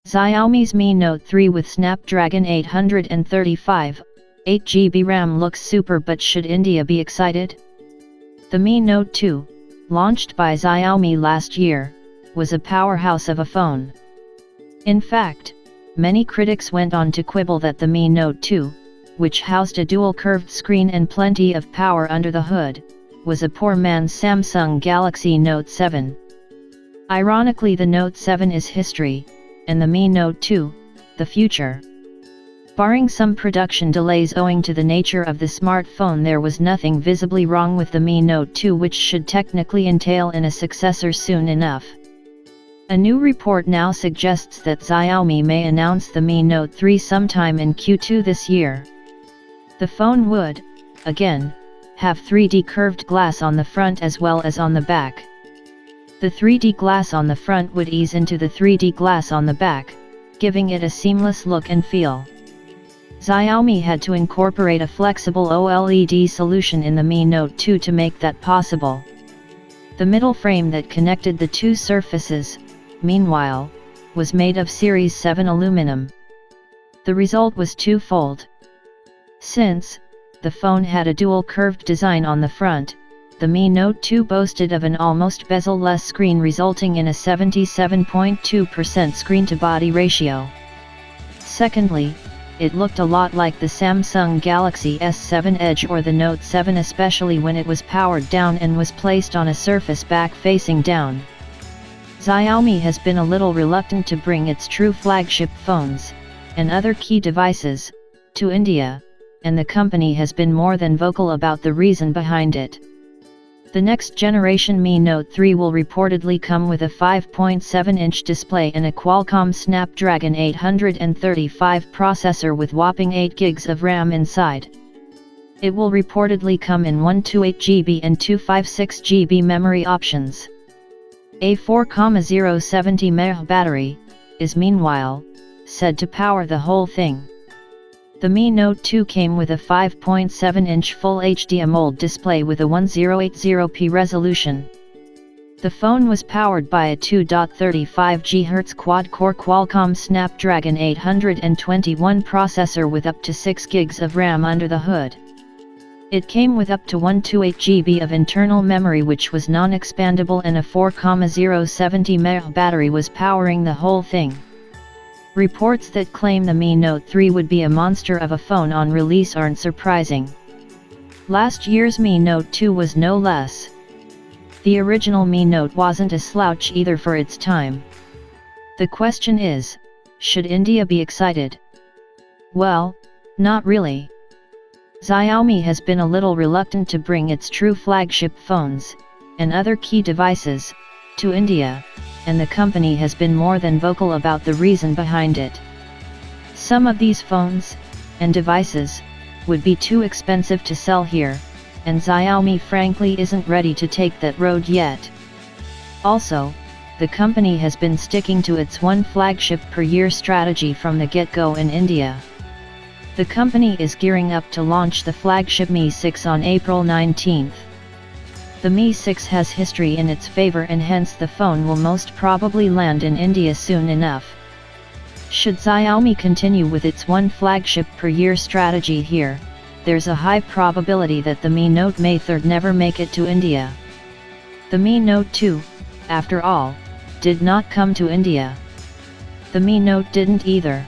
Xiaomi's Mi Note 3 with Snapdragon 835, 8GB RAM looks super, but should India be excited? The Mi Note 2, launched by Xiaomi last year, was a powerhouse of a phone. In fact, many critics went on to quibble that the Mi Note 2, which housed a dual curved screen and plenty of power under the hood, was a poor man's Samsung Galaxy Note 7. Ironically, the Note 7 is history, and the Mi Note 2, the future. Barring some production delays owing to the nature of the smartphone, there was nothing visibly wrong with the Mi Note 2, which should technically entail in a successor soon enough. A new report now suggests that Xiaomi may announce the Mi Note 3 sometime in Q2 this year. The phone would, again, have 3D curved glass on the front as well as on the back. The 3D glass on the front would ease into the 3D glass on the back, giving it a seamless look and feel. Xiaomi had to incorporate a flexible OLED solution in the Mi Note 2 to make that possible. The middle frame that connected the two surfaces, meanwhile, was made of Series 7 aluminum. The result was twofold. Since the phone had a dual curved design on the front, the Mi Note 2 boasted of an almost bezel-less screen, resulting in a 77.2% screen-to-body ratio. Secondly, it looked a lot like the Samsung Galaxy S7 Edge or the Note 7, especially when it was powered down and was placed on a surface back facing down. Xiaomi has been a little reluctant to bring its true flagship phones, and other key devices, to India, and the company has been more than vocal about the reason behind it. The next generation Mi Note 3 will reportedly come with a 5.7-inch display and a Qualcomm Snapdragon 835 processor with whopping 8 GB of RAM inside. It will reportedly come in 128GB and 256GB memory options. A 4,070 mAh battery is meanwhile said to power the whole thing. The Mi Note 2 came with a 5.7-inch Full HD AMOLED display with a 1080p resolution. The phone was powered by a 2.35 GHz quad-core Qualcomm Snapdragon 821 processor with up to 6 GB of RAM under the hood. It came with up to 128GB of internal memory, which was non-expandable, and a 4,070 mAh battery was powering the whole thing. Reports that claim the Mi Note 3 would be a monster of a phone on release aren't surprising. Last year's Mi Note 2 was no less. The original Mi Note wasn't a slouch either for its time. The question is, should India be excited? Well, not really. Xiaomi has been a little reluctant to bring its true flagship phones, and other key devices, to India, and the company has been more than vocal about the reason behind it. Some of these phones and devices would be too expensive to sell here, and Xiaomi frankly isn't ready to take that road yet. Also, the company has been sticking to its one flagship per year strategy from the get-go in India. The company is gearing up to launch the flagship Mi 6 on April 19th. The Mi 6 has history in its favor, and hence the phone will most probably land in India soon enough. Should Xiaomi continue with its one flagship per year strategy here, there's a high probability that the Mi Note may never make it to India. The Mi Note 2, after all, did not come to India. The Mi Note didn't either.